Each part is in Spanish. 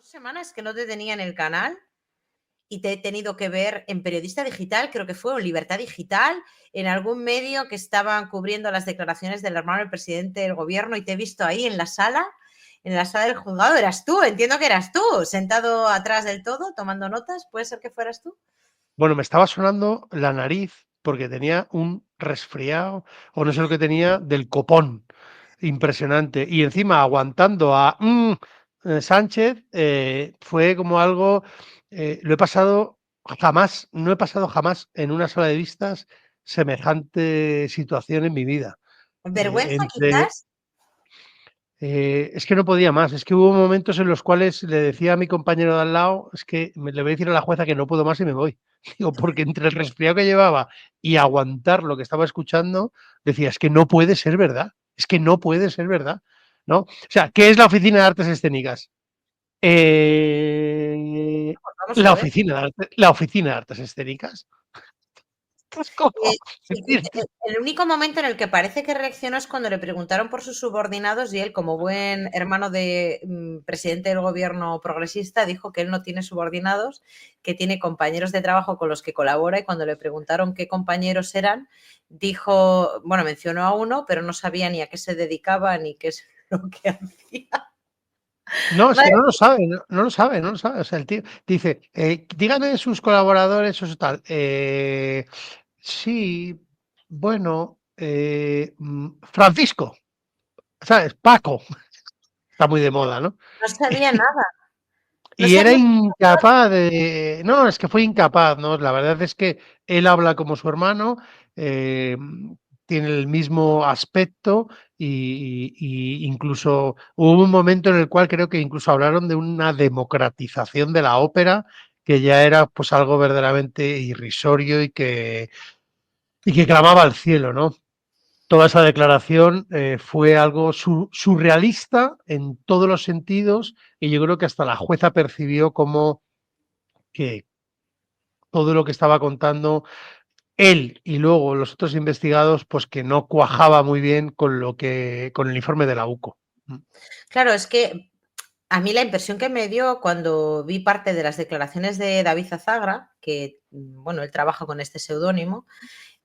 semanas que no te tenía en el canal y te he tenido que ver en Periodista Digital, creo que fue, o Libertad Digital, en algún medio que estaban cubriendo las declaraciones del hermano del presidente del gobierno y te he visto ahí en la sala del juzgado. Eras tú, entiendo que eras tú, sentado atrás del todo, tomando notas. ¿Puede ser que fueras tú? Bueno, me estaba sonando la nariz porque tenía un resfriado o no sé lo que tenía del copón. Impresionante. Y encima aguantando a Sánchez fue como algo, lo he pasado jamás, no he pasado jamás en una sala de vistas semejante situación en mi vida. ¿Vergüenza Entre quizás? es que no podía más, es que hubo momentos en los cuales le decía a mi compañero de al lado, es que le voy a decir a la jueza que no puedo más y me voy. Digo, porque entre el resfriado que llevaba y aguantar lo que estaba escuchando, decía, es que no puede ser verdad, es que no puede ser verdad, ¿no? O sea, ¿qué es la Oficina de Artes Escénicas? Pues vamos a La ver. Oficina la Oficina de Artes Escénicas. Es como, Sí, el único momento en el que parece que reaccionó es cuando le preguntaron por sus subordinados y él, como buen hermano de presidente del gobierno progresista, dijo que él no tiene subordinados, que tiene compañeros de trabajo con los que colabora, y cuando le preguntaron qué compañeros eran, dijo, bueno, mencionó a uno, pero no sabía ni a qué se dedicaba ni qué es lo que hacía. no, es que Madre, no lo sabe, no lo sabe, no lo sabe. O sea, el tío dice, dígame sus colaboradores o tal. Sí, bueno, Francisco, ¿sabes? Paco, está muy de moda, ¿no? no sabía nada, no Y era sabía. incapaz de... No, es que fue incapaz, ¿no? La verdad es que él habla como su hermano, eh, tiene el mismo aspecto y incluso hubo un momento en el cual creo que incluso hablaron de una democratización de la ópera que ya era pues algo verdaderamente irrisorio y que clamaba al cielo, ¿no? Toda esa declaración fue algo surrealista en todos los sentidos y yo creo que hasta la jueza percibió como que todo lo que estaba contando él y luego los otros investigados, pues que no cuajaba muy bien con lo que con el informe de la UCO. Claro, es que a mí la impresión que me dio cuando vi parte de las declaraciones de David Azagra, que, bueno, él trabaja con este seudónimo,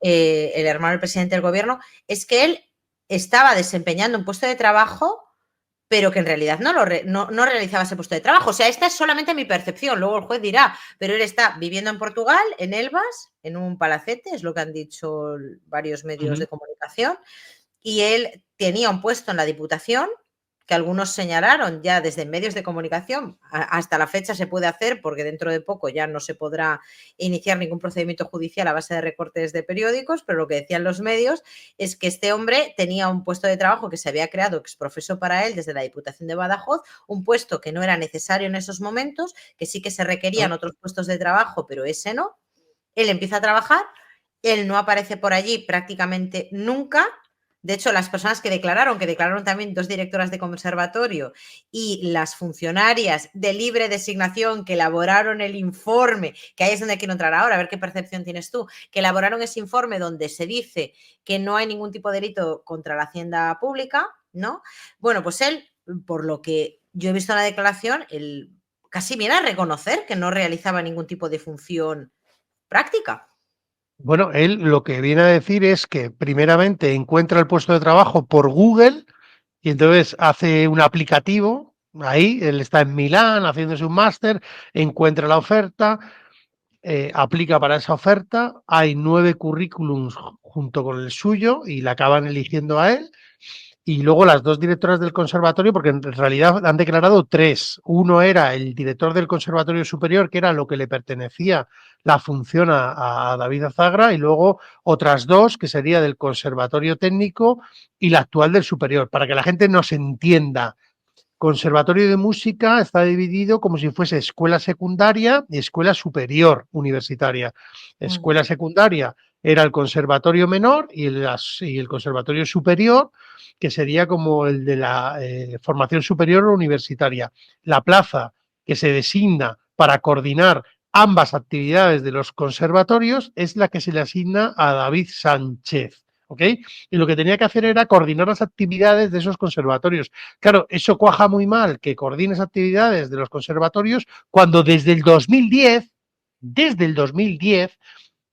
el hermano del presidente del gobierno, es que él estaba desempeñando un puesto de trabajo, pero que en realidad no realizaba ese puesto de trabajo. O sea, esta es solamente mi percepción, luego el juez dirá, pero él está viviendo en Portugal, en Elvas, en un palacete, es lo que han dicho varios medios de comunicación, y él tenía un puesto en la Diputación, que algunos señalaron ya desde medios de comunicación, hasta la fecha se puede hacer porque dentro de poco ya no se podrá iniciar ningún procedimiento judicial a base de recortes de periódicos, pero lo que decían los medios es que este hombre tenía un puesto de trabajo que se había creado exprofeso para él desde la Diputación de Badajoz, un puesto que no era necesario en esos momentos, que sí que se requerían otros puestos de trabajo, pero ese no. Él empieza a trabajar, él no aparece por allí prácticamente nunca. De hecho, las personas que declararon también dos directoras de conservatorio y las funcionarias de libre designación que elaboraron el informe, que ahí es donde quiero entrar ahora, a ver qué percepción tienes tú, que elaboraron ese informe donde se dice que no hay ningún tipo de delito contra la hacienda pública, ¿no? Bueno, pues él, por lo que yo he visto en la declaración, él casi viene a reconocer que no realizaba ningún tipo de función práctica. Bueno, él lo que viene a decir es que primeramente encuentra el puesto de trabajo por Google y entonces hace un aplicativo. Ahí, él está en Milán haciéndose un máster, encuentra la oferta, aplica para esa oferta, hay 9 currículums junto con el suyo y la acaban eligiendo a él. Y luego las dos directoras del conservatorio, porque en realidad han declarado tres. Uno era el director del conservatorio superior, que era lo que le pertenecía la función a David Azagra, y luego otras dos, que sería del conservatorio técnico y la actual del superior, para que la gente nos entienda. Conservatorio de música está dividido como si fuese escuela secundaria y escuela superior universitaria. Escuela secundaria era el conservatorio menor y el conservatorio superior, que sería como el de la formación superior universitaria. La plaza que se designa para coordinar ambas actividades de los conservatorios es la que se le asigna a David Sánchez. ¿ok? Y lo que tenía que hacer era coordinar las actividades de esos conservatorios. Claro, eso cuaja muy mal, que coordines actividades de los conservatorios, cuando desde el 2010,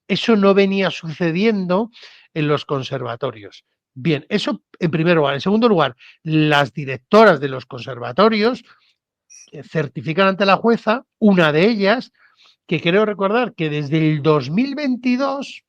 eso no venía sucediendo en los conservatorios. Bien, eso en primer lugar. En segundo lugar, las directoras de los conservatorios certifican ante la jueza, una de ellas, que creo recordar que desde el 2022,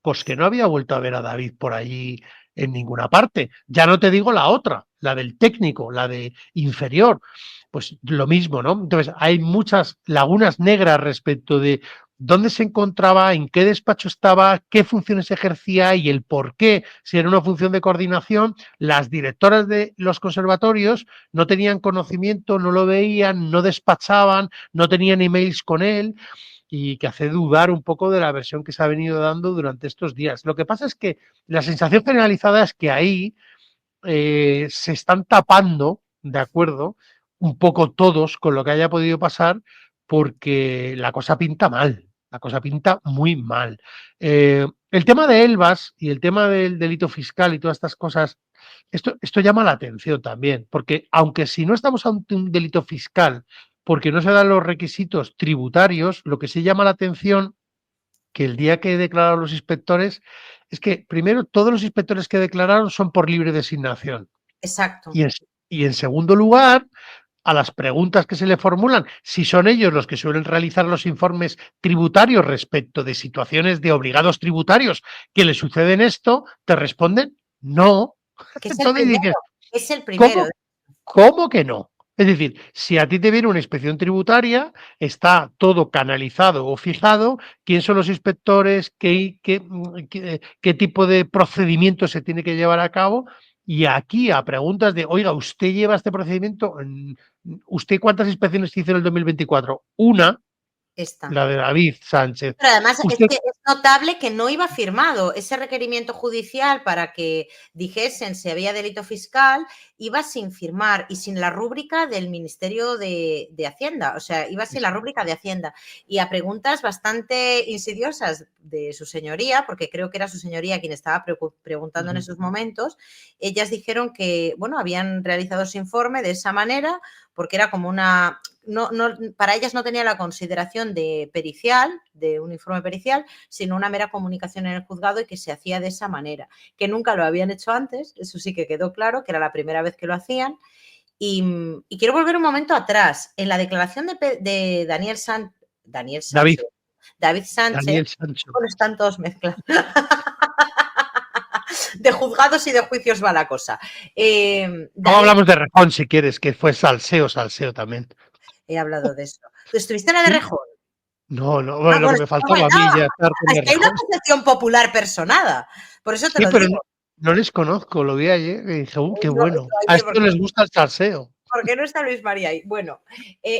pues que no había vuelto a ver a David por allí en ninguna parte. Ya no te digo la otra, la del técnico, la de inferior, pues lo mismo, ¿no? Entonces, hay muchas lagunas negras respecto de dónde se encontraba, en qué despacho estaba, qué funciones ejercía y el por qué, si era una función de coordinación. Las directoras de los conservatorios no tenían conocimiento, no lo veían, no despachaban, no tenían emails con él, y que hace dudar un poco de la versión que se ha venido dando durante estos días. Lo que pasa es que la sensación generalizada es que ahí se están tapando, ¿de acuerdo? Un poco todos con lo que haya podido pasar, porque la cosa pinta mal, la cosa pinta muy mal. El tema de Elbas y el tema del delito fiscal y todas estas cosas, esto llama la atención también, porque aunque si no estamos ante un delito fiscal, porque no se dan los requisitos tributarios, lo que sí llama la atención que el día que declararon los inspectores es que, primero, todos los inspectores que declararon son por libre designación. Exacto. Y en segundo lugar, a las preguntas que se le formulan, si son ellos los que suelen realizar los informes tributarios respecto de situaciones de obligados tributarios que le suceden esto, te responden no. Que es el Entonces primero, dices, es el primero. ¿cómo? ¿Cómo que no? Es decir, si a ti te viene una inspección tributaria, está todo canalizado o fijado, quién son los inspectores, qué tipo de procedimiento se tiene que llevar a cabo. Y aquí, a preguntas de, oiga, ¿usted lleva este procedimiento? ¿Usted cuántas inspecciones hizo en el 2024? Una, Esta. la de David Sánchez. Pero además es ¿Usted que es notable que no iba firmado ese requerimiento judicial para que dijesen si había delito fiscal, iba sin firmar y sin la rúbrica del Ministerio de Hacienda, o sea, iba sin la rúbrica de Hacienda. Y a preguntas bastante insidiosas de su señoría, porque creo que era su señoría quien estaba preguntando en esos momentos, ellas dijeron que, bueno, habían realizado ese informe de esa manera porque era como una, para ellas no tenía la consideración de pericial, de un informe pericial, sino una mera comunicación en el juzgado y que se hacía de esa manera, que nunca lo habían hecho antes, eso sí que quedó claro, que era la primera vez que lo hacían. Y quiero volver un momento atrás. En la declaración de Daniel Sánchez, David, David Sánchez, Daniel Sancho. bueno, están todos mezclados. De juzgados y de juicios va la cosa. Luego hablamos de Rejón si quieres, que fue salseo también. He hablado de eso. ¿Tú estuviste en la de ¿Sí? Rejón? No, no, bueno, lo Bueno, que me faltaba a mí ya estar con es el que hay una Rejón. percepción popular personada. Por eso te Sí, lo pero digo. no les conozco, lo vi ayer y dije, qué No, bueno. A estos les gusta el salseo. ¿por qué no está Luis María ahí? Bueno,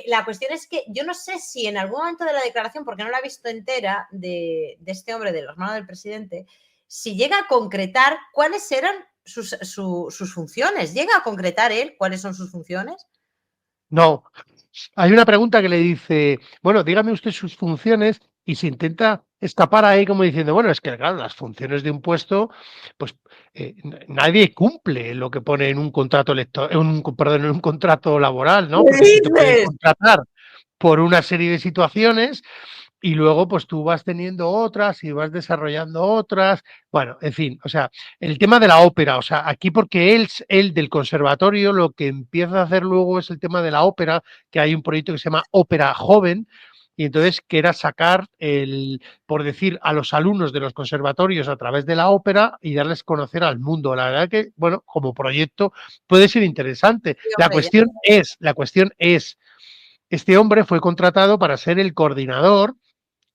la cuestión es que yo no sé si en algún momento de la declaración, porque no la he visto entera, de este hombre, del hermano del presidente, si llega a concretar cuáles eran sus funciones. ¿Llega a concretar él cuáles son sus funciones? No, hay una pregunta que le dice, bueno, dígame usted sus funciones y se intenta escapar ahí como diciendo, bueno, es que claro, las funciones de un puesto, pues nadie cumple lo que pone en un contrato perdón, en un contrato laboral, ¿no? ¿Qué Porque se te pueden dices? contratar por una serie de situaciones y luego pues tú vas teniendo otras y vas desarrollando otras. Bueno, en fin, o sea, el tema de la ópera, o sea, aquí porque él del conservatorio lo que empieza a hacer luego es el tema de la ópera, que hay un proyecto que se llama Ópera Joven. Y entonces que era sacar por decir, a los alumnos de los conservatorios a través de la ópera y darles a conocer al mundo. La verdad que, bueno, como proyecto puede ser interesante. Sí, hombre, ya. La cuestión es, este hombre fue contratado para ser el coordinador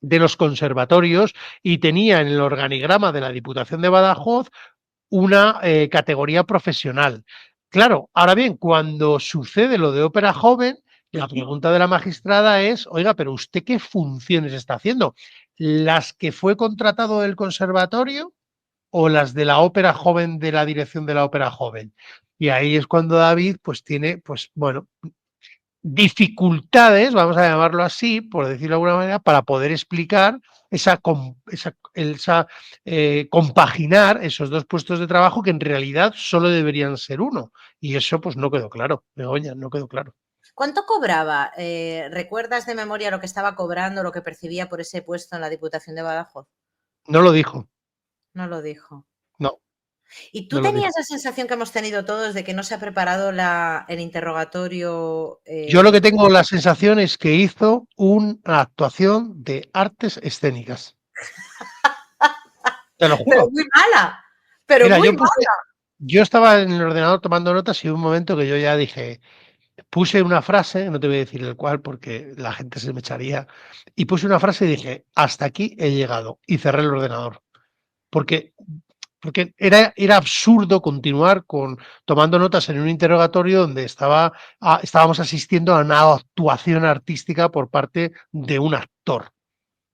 de los conservatorios y tenía en el organigrama de la Diputación de Badajoz una categoría profesional. Claro, ahora bien, cuando sucede lo de ópera joven, la pregunta de la magistrada es, oiga, pero ¿usted qué funciones está haciendo? ¿Las que fue contratado del conservatorio o las de la ópera joven de la dirección de la ópera joven? Y ahí es cuando David, pues tiene, pues bueno, dificultades, vamos a llamarlo así, por decirlo de alguna manera, para poder explicar compaginar esos dos puestos de trabajo que en realidad solo deberían ser uno. Y eso pues no quedó claro, Begoña, no quedó claro. ¿Cuánto cobraba? ¿Recuerdas de memoria lo que estaba cobrando, lo que percibía por ese puesto en la Diputación de Badajoz? No lo dijo, No lo dijo. no, ¿Y tú no lo dijo. tenías la sensación que hemos tenido todos de que no se ha preparado el interrogatorio? Yo lo que tengo la sensación es que hizo una actuación de artes escénicas. Te lo Pero juro. muy mala, pero Mira, muy mala. yo estaba en el ordenador tomando notas y hubo un momento que yo ya dije, puse una frase, no te voy a decir el cual porque la gente se me echaría, y puse una frase y dije, hasta aquí he llegado, y cerré el ordenador. Porque, porque era absurdo continuar tomando notas en un interrogatorio donde estábamos asistiendo a una actuación artística por parte de un actor,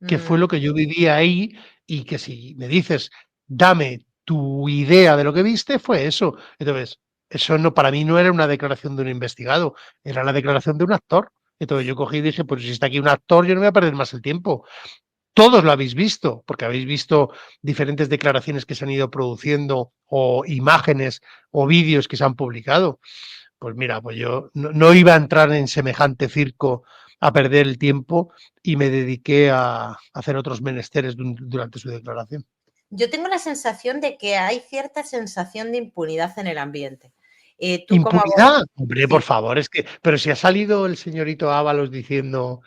que fue Mm, lo que yo viví ahí, y que si me dices, dame tu idea de lo que viste, fue eso. Entonces, eso no, para mí no era una declaración de un investigado, era la declaración de un actor. Entonces yo cogí y dije, pues si está aquí un actor, yo no voy a perder más el tiempo. Todos lo habéis visto, porque habéis visto diferentes declaraciones que se han ido produciendo, o imágenes o vídeos que se han publicado. Pues mira, pues yo no iba a entrar en semejante circo a perder el tiempo, y me dediqué a hacer otros menesteres durante su declaración. yo tengo la sensación de que hay cierta sensación de impunidad en el ambiente. Tú como abogado, Impunidad, hombre, por sí, favor, es que, pero si ha salido el señorito Ábalos diciendo,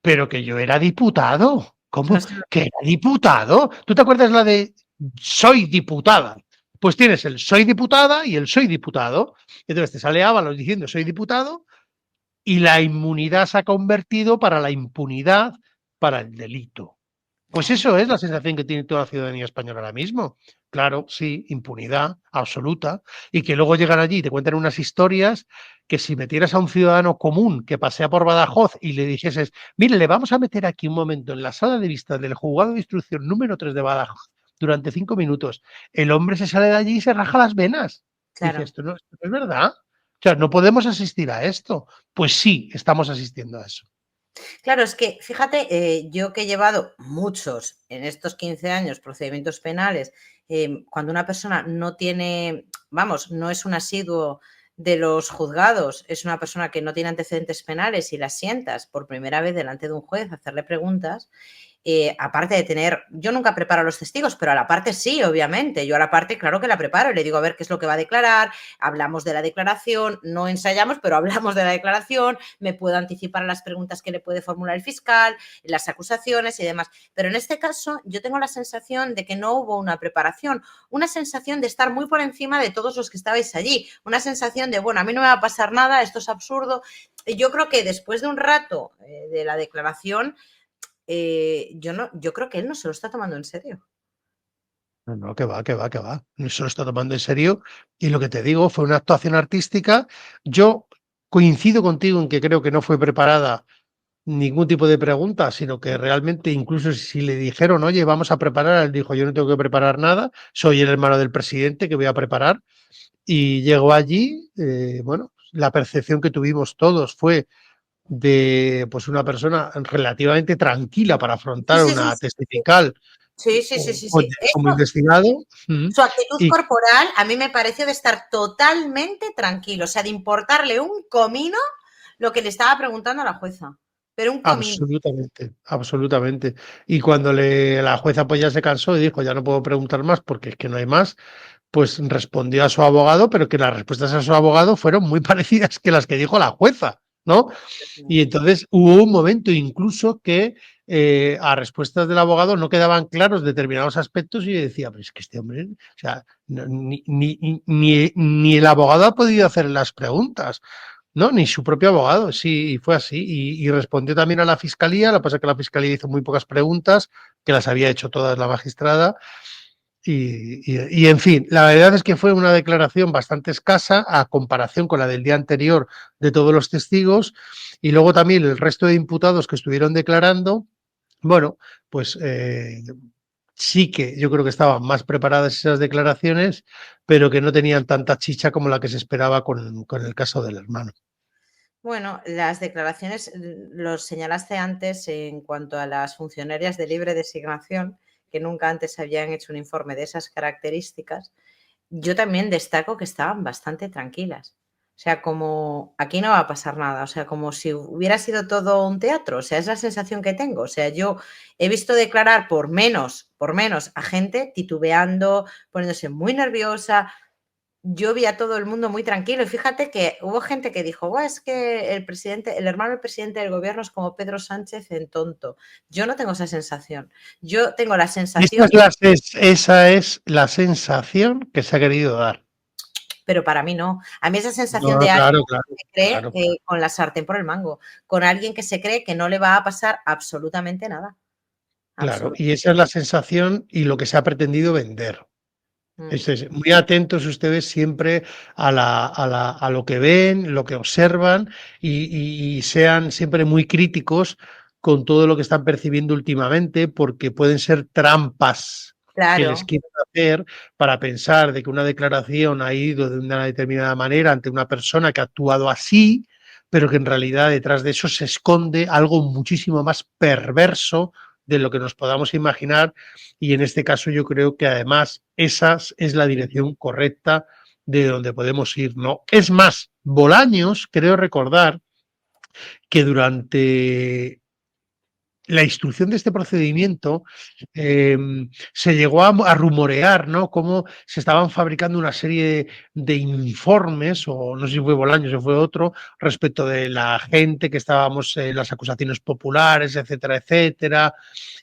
pero que yo era diputado, no ¿cómo sé, que era diputado? ¿Tú te acuerdas la de soy diputada? Pues tienes el soy diputada y el soy diputado. Entonces te sale Ábalos diciendo soy diputado, y la inmunidad se ha convertido para la impunidad para el delito. Pues eso es la sensación que tiene toda la ciudadanía española ahora mismo. Claro, sí, impunidad absoluta. Y que luego llegan allí y te cuentan unas historias que si metieras a un ciudadano común que pasea por Badajoz y le dijeses, mire, le vamos a meter aquí un momento en la sala de vista del juzgado de instrucción número 3 de Badajoz durante 5 minutos, el hombre se sale de allí y se raja las venas. Dice, claro. esto no es verdad. O sea, no podemos asistir a esto. Pues sí, estamos asistiendo a eso. Claro, es que fíjate, yo que he llevado muchos en estos 15 años procedimientos penales, cuando una persona no tiene, vamos, no es un asiduo de los juzgados, es una persona que no tiene antecedentes penales y la sientas por primera vez delante de un juez a hacerle preguntas, aparte de tener, yo nunca preparo a los testigos, pero a la parte sí, obviamente. Yo a la parte, claro que la preparo y le digo a ver qué es lo que va a declarar, hablamos de la declaración, no ensayamos, pero hablamos de la declaración, me puedo anticipar a las preguntas que le puede formular el fiscal, las acusaciones y demás. Pero en este caso yo tengo la sensación de que no hubo una preparación, una sensación de estar muy por encima de todos los que estabais allí, una sensación de, bueno, a mí no me va a pasar nada, esto es absurdo. Yo creo que después de un rato de la declaración, yo creo que él no se lo está tomando en serio. No, no, que va, que va, que va. No se lo está tomando en serio. Y lo que te digo, fue una actuación artística. Yo coincido contigo en que creo que no fue preparada ningún tipo de pregunta, sino que realmente, incluso si le dijeron, oye, vamos a preparar, él dijo, yo no tengo que preparar nada, soy el hermano del presidente que voy a preparar. Y llegó allí, bueno, la percepción que tuvimos todos fue de pues una persona relativamente tranquila para Sí, afrontar sí, sí, una sí, sí. testifical Sí, sí, sí, sí, sí. como Eso, investigado. su actitud Y corporal a mí me pareció de estar totalmente tranquilo, o sea, de importarle un comino lo que le estaba preguntando a la jueza, pero un comino. absolutamente, absolutamente. Y cuando la jueza pues ya se cansó y dijo, ya no puedo preguntar más porque es que no hay más, pues respondió a su abogado, pero que las respuestas a su abogado fueron muy parecidas que las que dijo la jueza, ¿no? Y entonces hubo un momento incluso que a respuestas del abogado no quedaban claros determinados aspectos, y yo decía, pero es que este hombre, o sea, ni el abogado ha podido hacer las preguntas, ¿no? Ni su propio abogado, sí, fue así. Y respondió también a la fiscalía, lo que pasa es que la fiscalía hizo muy pocas preguntas, que las había hecho todas la magistrada. En fin, la verdad es que fue una declaración bastante escasa a comparación con la del día anterior de todos los testigos, y luego también el resto de imputados que estuvieron declarando, bueno, pues sí que yo creo que estaban más preparadas esas declaraciones, pero que no tenían tanta chicha como la que se esperaba con el caso del hermano. Bueno, las declaraciones, los señalaste antes en cuanto a las funcionarias de libre designación, que nunca antes habían hecho un informe de esas características. Yo también destaco que estaban bastante tranquilas. O sea, como aquí no va a pasar nada, o sea, como si hubiera sido todo un teatro, o sea, es la sensación que tengo. O sea, yo he visto declarar por menos a gente titubeando, poniéndose muy nerviosa. Yo vi a todo el mundo muy tranquilo y fíjate que hubo gente que dijo: "Buah, es que el presidente, el hermano del presidente del gobierno es como Pedro Sánchez en tonto". Yo no tengo esa sensación. Yo tengo la sensación, Esa es la sensación que se ha querido dar. pero para mí no. A mí esa sensación No, de alguien claro, que claro, se cree, claro, claro. con la sartén por el mango, con alguien que se cree que no le va a pasar absolutamente nada, Claro, absolutamente. y esa es la sensación y lo que se ha pretendido vender. Mm. Muy atentos ustedes siempre a lo que ven, lo que observan y sean siempre muy críticos con todo lo que están percibiendo últimamente, porque pueden ser trampas que les Claro. quieren hacer para pensar de que una declaración ha ido de una determinada manera ante una persona que ha actuado así, pero que en realidad detrás de eso se esconde algo muchísimo más perverso de lo que nos podamos imaginar, y en este caso yo creo que además esa es la dirección correcta de donde podemos ir, ¿no? Es más, Bolaños, creo recordar que durante la instrucción de este procedimiento se llegó a rumorear, ¿no? Cómo se estaban fabricando una serie de informes, o no sé si fue Bolaños o fue otro, respecto de la gente que estábamos en las acusaciones populares, etcétera, etcétera,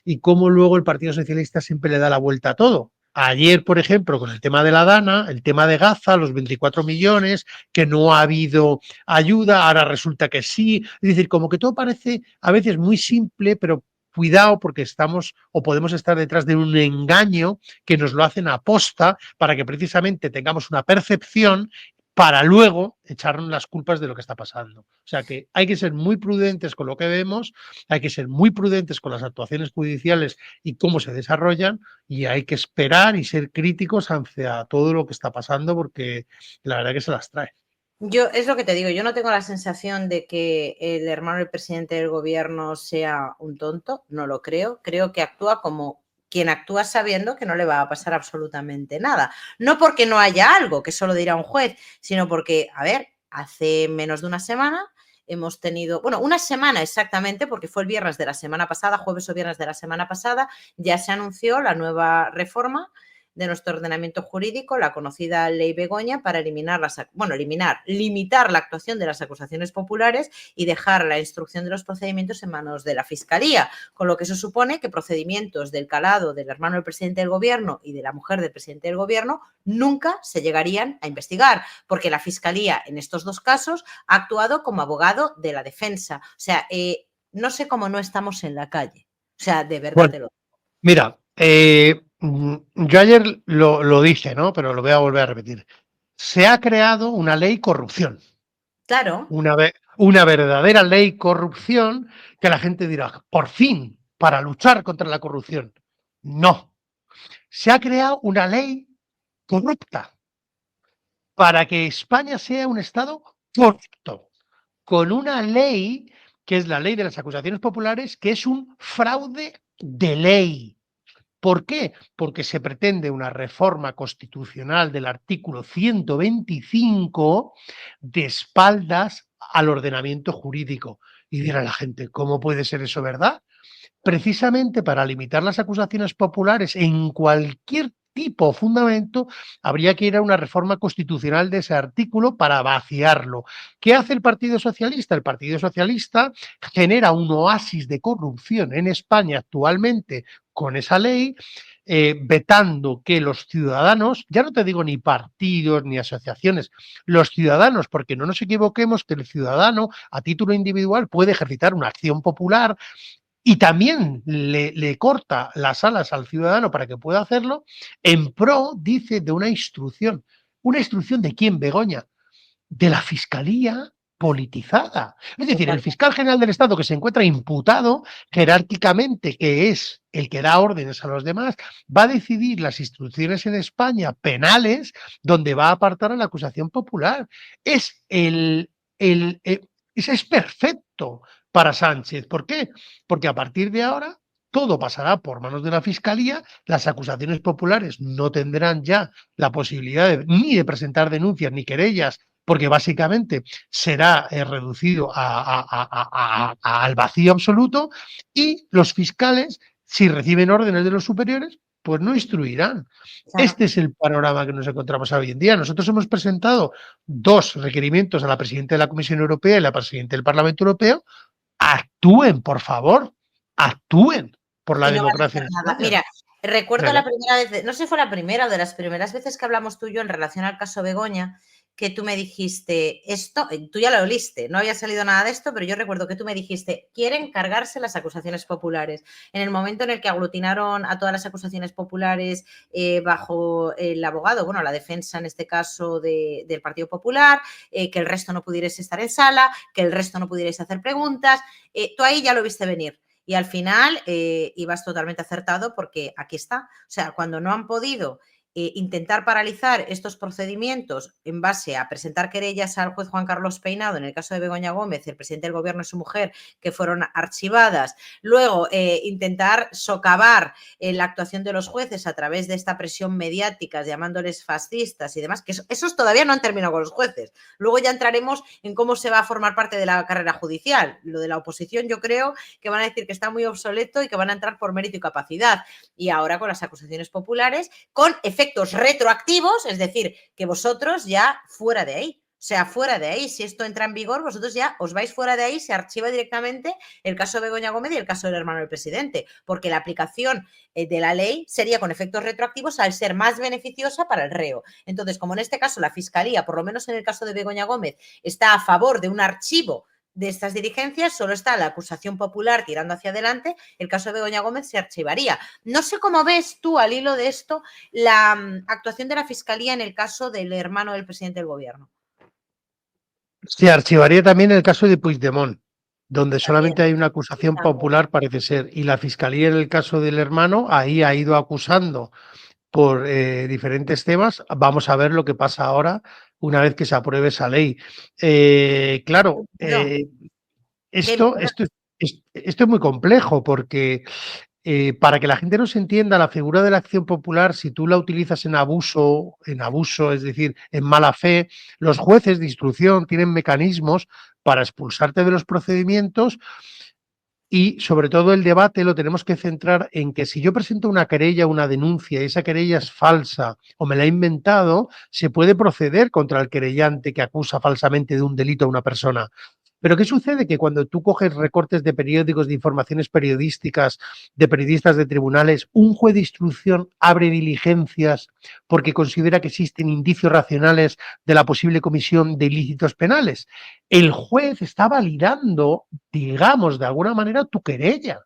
y cómo luego el Partido Socialista siempre le da la vuelta a todo. Ayer, por ejemplo, con el tema de la Dana, el tema de Gaza, los 24 millones, que no ha habido ayuda, ahora resulta que sí. Es decir, como que todo parece a veces muy simple, pero cuidado porque estamos o podemos estar detrás de un engaño que nos lo hacen a posta para que precisamente tengamos una percepción para luego echarnos las culpas de lo que está pasando. O sea que hay que ser muy prudentes con lo que vemos, hay que ser muy prudentes con las actuaciones judiciales y cómo se desarrollan, y hay que esperar y ser críticos hacia todo lo que está pasando porque la verdad que se las trae. Yo, es lo que te digo, yo no tengo la sensación de que el hermano del presidente del gobierno sea un tonto, no lo creo. Creo que actúa como quien actúa sabiendo que no le va a pasar absolutamente nada. No porque no haya algo, que solo dirá un juez, sino porque, a ver, hace menos de una semana hemos tenido, bueno, una semana exactamente, porque fue el viernes de la semana pasada, jueves o viernes de la semana pasada, ya se anunció la nueva reforma de nuestro ordenamiento jurídico, la conocida Ley Begoña, para limitar la actuación de las acusaciones populares y dejar la instrucción de los procedimientos en manos de la Fiscalía, con lo que eso supone que procedimientos del calado del hermano del presidente del gobierno y de la mujer del presidente del gobierno nunca se llegarían a investigar, porque la Fiscalía en estos dos casos ha actuado como abogado de la defensa. O sea, no sé cómo no estamos en la calle. O sea, de verdad Bueno, te lo digo. mira, yo ayer lo dije, ¿no? Pero lo voy a volver a repetir. Se ha creado una ley corrupción, Claro. una verdadera ley corrupción que la gente dirá, por fin, para luchar contra la corrupción. No, se ha creado una ley corrupta para que España sea un Estado corrupto, con una ley que es la ley de las acusaciones populares, que es un fraude de ley. ¿Por qué? Porque se pretende una reforma constitucional del artículo 125 de espaldas al ordenamiento jurídico. Y dirá la gente, ¿cómo puede ser eso verdad? Precisamente para limitar las acusaciones populares en cualquier tipo o fundamento, habría que ir a una reforma constitucional de ese artículo para vaciarlo. ¿Qué hace el Partido Socialista? El Partido Socialista genera un oasis de corrupción en España actualmente con esa ley, vetando que los ciudadanos, ya no te digo ni partidos ni asociaciones, los ciudadanos, porque no nos equivoquemos que el ciudadano a título individual puede ejercitar una acción popular y también le corta las alas al ciudadano para que pueda hacerlo en pro, dice, de una instrucción. ¿Una instrucción de quién, Begoña? De la Fiscalía politizada. Es decir, el fiscal general del Estado que se encuentra imputado jerárquicamente, que es el que da órdenes a los demás, va a decidir las instrucciones en España penales donde va a apartar a la acusación popular. Es Ese es perfecto para Sánchez. ¿Por qué? Porque a partir de ahora todo pasará por manos de la Fiscalía, las acusaciones populares no tendrán ya la posibilidad ni de presentar denuncias ni querellas, porque básicamente será reducido al vacío absoluto, y los fiscales, si reciben órdenes de los superiores, pues no instruirán. Claro. Este es el panorama que nos encontramos hoy en día. Nosotros hemos presentado 2 requerimientos a la presidenta de la Comisión Europea y la presidenta del Parlamento Europeo. Actúen, por favor, actúen por la Y no van a democracia hacer en nada. España. Mira, recuerdo la Venga. primera vez, no sé si fue la primera o de las primeras veces que hablamos tú y yo en relación al caso Begoña, que tú me dijiste, esto, tú ya lo oliste, no había salido nada de esto, pero yo recuerdo que tú me dijiste, quieren cargarse las acusaciones populares. En el momento en el que aglutinaron a todas las acusaciones populares bajo el abogado, bueno, la defensa en este caso del Partido Popular, que el resto no pudierais estar en sala, que el resto no pudierais hacer preguntas, tú ahí ya lo viste venir. Y al final ibas totalmente acertado porque aquí está. O sea, cuando no han podido intentar paralizar estos procedimientos en base a presentar querellas al juez Juan Carlos Peinado, en el caso de Begoña Gómez, el presidente del gobierno y su mujer, que fueron archivadas. Luego, intentar socavar la actuación de los jueces a través de esta presión mediática, llamándoles fascistas y demás, que esos todavía no han terminado con los jueces. Luego ya entraremos en cómo se va a formar parte de la carrera judicial. Lo de la oposición yo creo que van a decir que está muy obsoleto y que van a entrar por mérito y capacidad. Y ahora con las acusaciones populares, con efectos retroactivos, es decir, que vosotros ya fuera de ahí. O sea, fuera de ahí, si esto entra en vigor, vosotros ya os vais fuera de ahí, se archiva directamente el caso de Begoña Gómez y el caso del hermano del presidente, porque la aplicación de la ley sería con efectos retroactivos al ser más beneficiosa para el reo. Entonces, como en este caso la Fiscalía, por lo menos en el caso de Begoña Gómez, está a favor de un archivo de estas diligencias, solo está la acusación popular tirando hacia adelante, el caso de Begoña Gómez se archivaría. No sé cómo ves tú, al hilo de esto, la actuación de la Fiscalía en el caso del hermano del presidente del gobierno. Se archivaría también el caso de Puigdemont, donde También, solamente hay una acusación también. popular, parece ser, y la Fiscalía en el caso del hermano, ahí ha ido acusando por diferentes temas. Vamos a ver lo que pasa ahora una vez que se apruebe esa ley. Claro, esto, Miedo. esto, esto es muy complejo porque para que la gente no se entienda, la figura de la acción popular, si tú la utilizas en abuso, es decir, en mala fe, los jueces de instrucción tienen mecanismos para expulsarte de los procedimientos. Y sobre todo el debate lo tenemos que centrar en que si yo presento una querella, una denuncia, y esa querella es falsa o me la he inventado, se puede proceder contra el querellante que acusa falsamente de un delito a una persona. Pero ¿qué sucede? Que cuando tú coges recortes de periódicos, de informaciones periodísticas, de periodistas de tribunales, un juez de instrucción abre diligencias porque considera que existen indicios racionales de la posible comisión de ilícitos penales. El juez está validando, digamos, de alguna manera tu querella.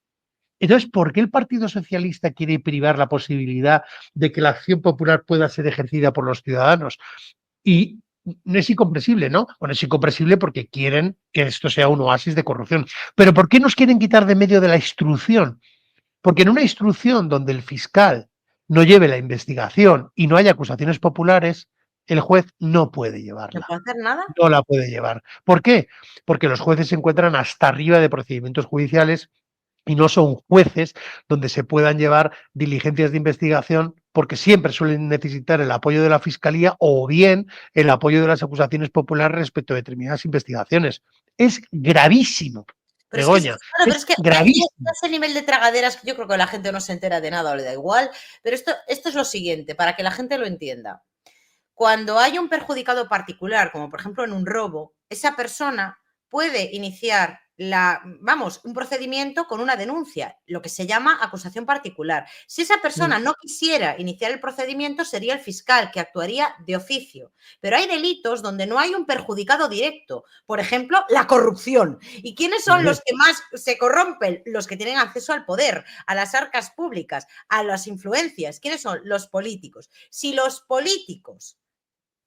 Entonces, ¿por qué el Partido Socialista quiere privar la posibilidad de que la acción popular pueda ser ejercida por los ciudadanos? Y no es incomprensible, ¿no? Bueno, es incomprensible porque quieren que esto sea un oasis de corrupción. Pero ¿por qué nos quieren quitar de medio de la instrucción? Porque en una instrucción donde el fiscal no lleve la investigación y no haya acusaciones populares, el juez no puede ¿No llevarla. puedo hacer nada? No la puede llevar. ¿Por qué? Porque los jueces se encuentran hasta arriba de procedimientos judiciales y no son jueces donde se puedan llevar diligencias de investigación, porque siempre suelen necesitar el apoyo de la Fiscalía o bien el apoyo de las acusaciones populares respecto a determinadas investigaciones. Es gravísimo, Pero es que, Begoña, claro, pero es es que gravísimo. ese nivel de tragaderas que yo creo que la gente no se entera de nada o le da igual. Pero esto es lo siguiente, para que la gente lo entienda. Cuando hay un perjudicado particular, como por ejemplo en un robo, esa persona puede iniciar un procedimiento con una denuncia, lo que se llama acusación particular. Si esa persona no quisiera iniciar el procedimiento, sería el fiscal que actuaría de oficio. Pero hay delitos donde no hay un perjudicado directo. Por ejemplo, la corrupción. ¿Y quiénes son los que más se corrompen? Los que tienen acceso al poder, a las arcas públicas, a las influencias. ¿Quiénes son? Los políticos. Si los políticos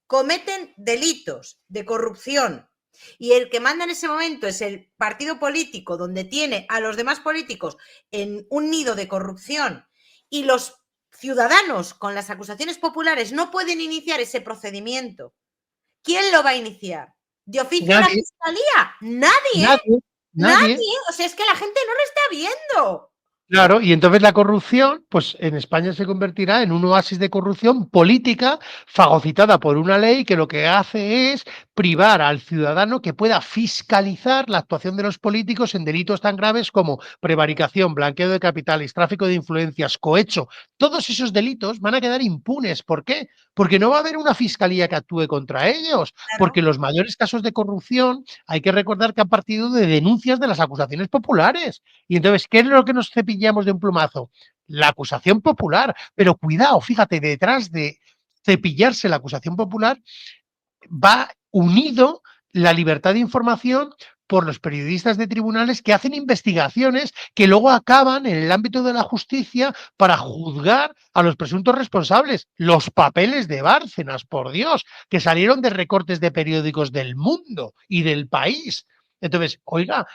cometen delitos de corrupción y el que manda en ese momento es el partido político donde tiene a los demás políticos en un nido de corrupción y los ciudadanos con las acusaciones populares no pueden iniciar ese procedimiento, ¿quién lo va a iniciar? ¿De oficio a la Nadie, fiscalía? Nadie, nadie, nadie. nadie. O sea, es que la gente no lo está viendo. Claro, y entonces la corrupción, pues en España se convertirá en un oasis de corrupción política fagocitada por una ley que lo que hace es privar al ciudadano que pueda fiscalizar la actuación de los políticos en delitos tan graves como prevaricación, blanqueo de capitales, tráfico de influencias, cohecho. Todos esos delitos van a quedar impunes. ¿Por qué? Porque no va a haber una fiscalía que actúe contra ellos, porque Claro, los mayores casos de corrupción hay que recordar que han partido de denuncias de las acusaciones populares. Y entonces, ¿qué es lo que nos cepillamos de un plumazo? La acusación popular. Pero cuidado, fíjate, detrás de cepillarse la acusación popular va unido la libertad de información por los periodistas de tribunales que hacen investigaciones que luego acaban en el ámbito de la justicia para juzgar a los presuntos responsables. Los papeles de Bárcenas, por Dios, que salieron de recortes de periódicos del mundo y del país. Entonces, oiga,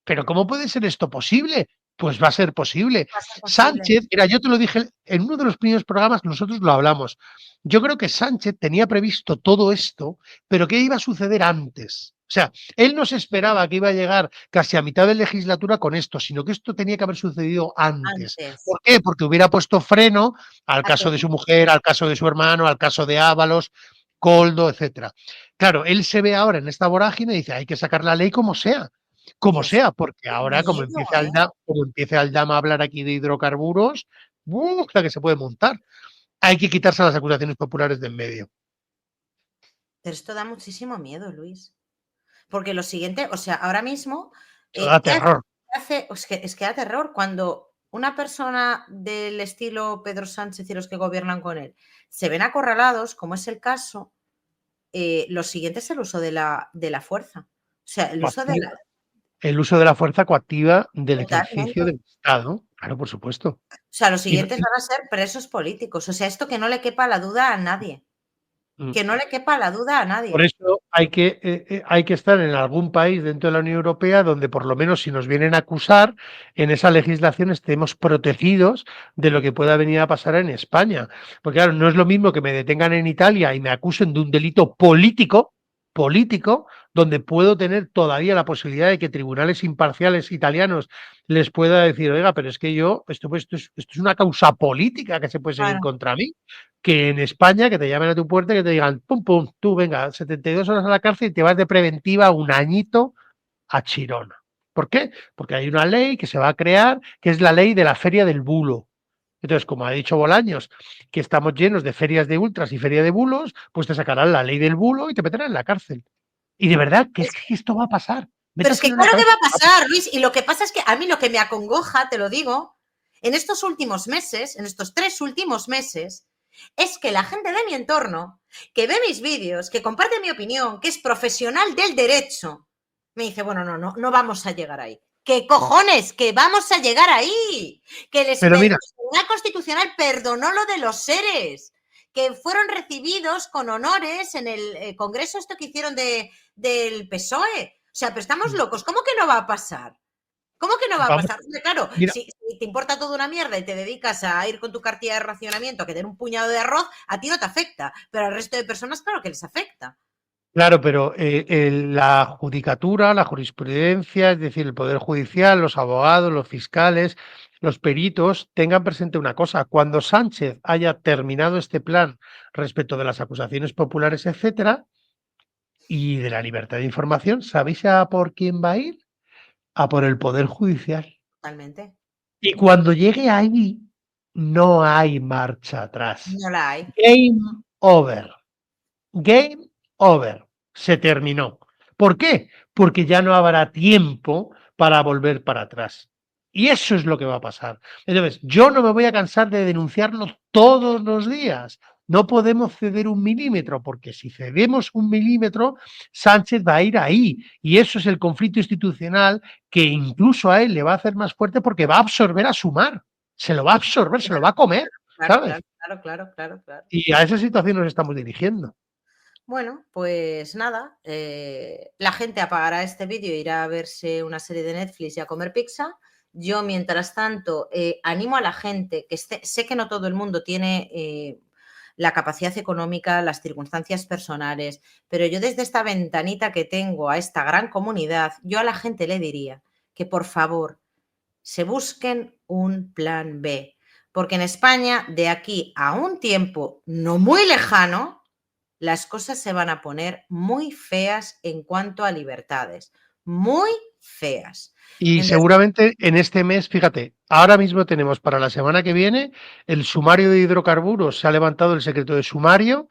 pero ¿cómo puede ser esto posible? Pues va a ser posible. va a ser posible. Sánchez, mira, yo te lo dije en uno de los primeros programas, nosotros lo hablamos. Yo creo que Sánchez tenía previsto todo esto, pero ¿qué iba a suceder antes? O sea, él no se esperaba que iba a llegar casi a mitad de legislatura con esto, sino que esto tenía que haber sucedido antes. Antes. ¿Por qué? Porque hubiera puesto freno al A caso de todo. su mujer, al caso de su hermano, al caso de Ábalos, Coldo, etcétera. Claro, él se ve ahora en esta vorágine y dice, hay que sacar la ley como Dios, sea, porque qué ahora miedo, ¿eh? Como empiece Aldama a hablar aquí de hidrocarburos, la que se puede montar. Hay que quitarse las acusaciones populares de en medio. Pero esto da muchísimo miedo, Luis. Porque lo siguiente, o sea, ahora mismo, Eso da ¿qué terror. hace? Es que da terror cuando una persona del estilo Pedro Sánchez y los que gobiernan con él se ven acorralados, como es el caso, lo siguiente es el uso de la fuerza. O sea, el uso de la. El uso de la fuerza coactiva del Totalmente. ejercicio del Estado. Claro, por supuesto. O sea, los Y no- siguientes van a ser presos políticos. O sea, esto que no le quepa la duda a nadie. mm. Que no le quepa la duda a Por nadie. eso hay que estar en algún país dentro de la Unión Europea donde por lo menos si nos vienen a acusar, en esa legislación estemos protegidos de lo que pueda venir a pasar en España. Porque claro, no es lo mismo que me detengan en Italia y me acusen de un delito político, donde puedo tener todavía la posibilidad de que tribunales imparciales italianos les pueda decir, oiga, pero es que esto es una causa política que se puede seguir Claro. contra mí que en España, que te llamen a tu puerta y que te digan, pum, pum, tú venga, 72 horas a la cárcel y te vas de preventiva un añito a Chirona. ¿Por qué? Porque hay una ley que se va a crear, que es la ley de la feria del bulo. Entonces, como ha dicho Bolaños, que estamos llenos de ferias de ultras y feria de bulos, pues te sacarán la ley del bulo y te meterán en la cárcel. Y de verdad que es que esto va a pasar. Pero es que Métaselo en la claro que cabeza. va a pasar, Luis. Y lo que pasa es que a mí lo que me acongoja, te lo digo, en estos últimos meses, en estos 3 últimos meses, es que la gente de mi entorno, que ve mis vídeos, que comparte mi opinión, que es profesional del derecho, me dice, bueno, no, no, no vamos a llegar ahí. ¿Qué cojones? Que vamos a llegar ahí. Que Pero el mira, Tribunal Constitucional perdonó lo de los seres, que fueron recibidos con honores en el congreso esto que hicieron del PSOE. O sea, pero estamos locos. ¿Cómo que no va a pasar? ¿Cómo que no va a vamos, pasar? Claro, mira, si te importa toda una mierda y te dedicas a ir con tu cartilla de racionamiento a que den un puñado de arroz, a ti no te afecta, pero al resto de personas, claro que les afecta. claro, pero la judicatura, la jurisprudencia, es decir, el Poder Judicial, los abogados, los fiscales, los peritos, tengan presente una cosa. Cuando Sánchez haya terminado este plan respecto de las acusaciones populares, etcétera, y de la libertad de información, ¿sabéis a por quién va a ir? A por el Poder Judicial. Totalmente. Y cuando llegue ahí, no hay marcha atrás. No la hay. Game over. Game over. Se terminó. ¿Por qué? Porque ya no habrá tiempo para volver para atrás. Y eso es lo que va a pasar. Entonces, yo no me voy a cansar de denunciarlo todos los días. No podemos ceder un milímetro, porque si cedemos un milímetro, Sánchez va a ir ahí. Y eso es el conflicto institucional que incluso a él le va a hacer más fuerte porque va a absorber a Sumar. Se lo va a absorber, se lo va a comer, Claro, ¿sabes? claro, claro, claro, claro, claro. Y a esa situación nos estamos dirigiendo. Bueno, pues nada, la gente apagará este vídeo e irá a verse una serie de Netflix y a comer pizza. Yo, mientras tanto, animo a la gente sé que no todo el mundo tiene la capacidad económica, las circunstancias personales, pero yo desde esta ventanita que tengo a esta gran comunidad, yo a la gente le diría que por favor se busquen un plan B, porque en España de aquí a un tiempo no muy lejano, las cosas se van a poner muy feas en cuanto a libertades, muy feas. Y Entonces, seguramente en este mes, fíjate, ahora mismo tenemos para la semana que viene el sumario de hidrocarburos, se ha levantado el secreto de sumario.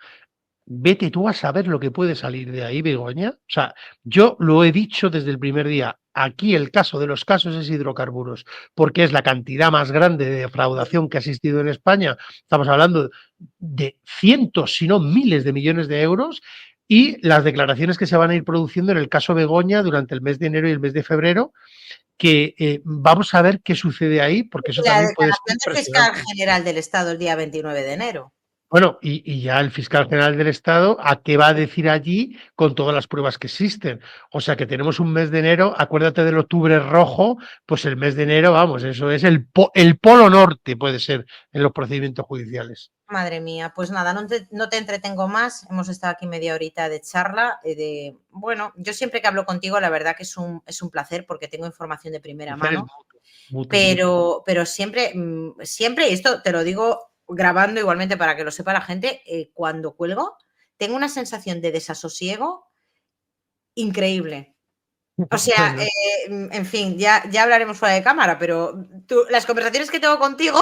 Vete tú a saber lo que puede salir de ahí, Begoña. O sea, yo lo he dicho desde el primer día. Aquí el caso de los casos es hidrocarburos, porque es la cantidad más grande de defraudación que ha existido en España. Estamos hablando de cientos, si no miles de millones de euros, y las declaraciones que se van a ir produciendo en el caso Begoña durante el mes de enero y el mes de febrero, que vamos a ver qué sucede ahí, porque eso la también puede ser declaración del fiscal impresionante. general del Estado el día 29 de enero. Bueno, y ya el fiscal general del Estado, ¿a qué va a decir allí con todas las pruebas que existen? O sea que tenemos un mes de enero, acuérdate del octubre rojo, pues el mes de enero, vamos, eso es el polo norte, puede ser, en los procedimientos judiciales. Madre mía, pues nada, no te entretengo más. Hemos estado aquí media horita de charla. Bueno, yo siempre que hablo contigo, la verdad que es un placer porque tengo información de primera Placer es mano, mutuo, mutuo, mutuo. pero siempre, siempre, y esto te lo digo grabando igualmente para que lo sepa la gente, cuando cuelgo, tengo una sensación de desasosiego increíble. O sea, Bueno, en fin, ya hablaremos fuera de cámara, pero las conversaciones que tengo contigo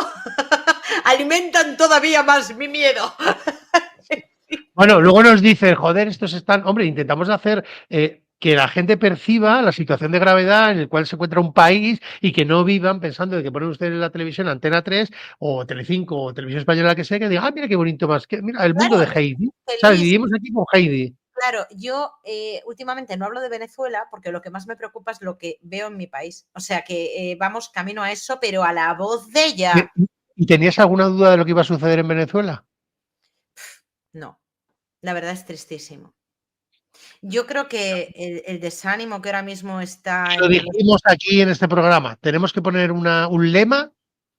alimentan todavía más mi miedo. bueno, luego nos dicen, joder, estos están, hombre, intentamos hacer que la gente perciba la situación de gravedad en el cual se encuentra un país y que no vivan pensando de que ponen ustedes en la televisión Antena 3 o Telecinco o Televisión Española que sea, que digan, ah, mira qué bonito más, que, mira, el mundo Claro, de Heidi. ¿Sabes? Luis, Vivimos aquí con Heidi. claro, yo últimamente no hablo de Venezuela porque lo que más me preocupa es lo que veo en mi país. O sea que vamos camino a eso, pero a la voz de ¿Y, ella, y tenías alguna duda de lo que iba a suceder en Venezuela? no. La verdad es tristísimo. Yo creo que el desánimo que ahora mismo está Lo entre los... dijimos aquí en este programa. Tenemos que poner un lema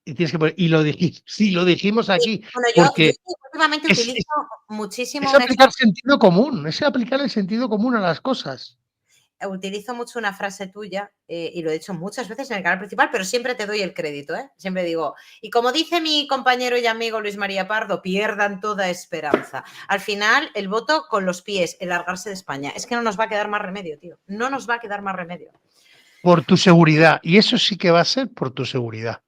y tienes que poner, y lo dijimos, sí, lo dijimos Sí, aquí, bueno, yo porque últimamente es, utilizo es, muchísimo es una aplicar expresión. sentido común, es aplicar el sentido común a las cosas. Utilizo mucho una frase tuya y lo he dicho muchas veces en el canal principal, pero siempre te doy el crédito, ¿eh? Siempre digo, y como dice mi compañero y amigo Luis María Pardo, pierdan toda esperanza. Al final, el voto con los pies, el largarse de España. Es que no nos va a quedar más remedio, tío. No nos va a quedar más remedio. Por tu seguridad, y eso sí que va a ser por tu seguridad.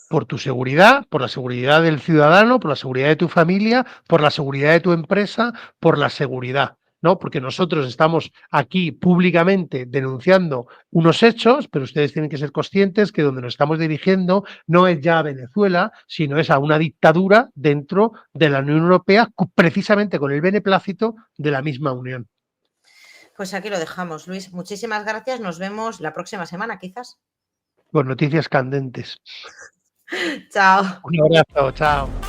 Por tu seguridad, por la seguridad del ciudadano, por la seguridad de tu familia, por la seguridad de tu empresa, por la seguridad, ¿no? Porque nosotros estamos aquí públicamente denunciando unos hechos, pero ustedes tienen que ser conscientes que donde nos estamos dirigiendo no es ya a Venezuela, sino es a una dictadura dentro de la Unión Europea, precisamente con el beneplácito de la misma Unión. Pues aquí lo dejamos, Luis. Muchísimas gracias. Nos vemos la próxima semana, quizás. Con noticias candentes. Chao. Un abrazo, chao.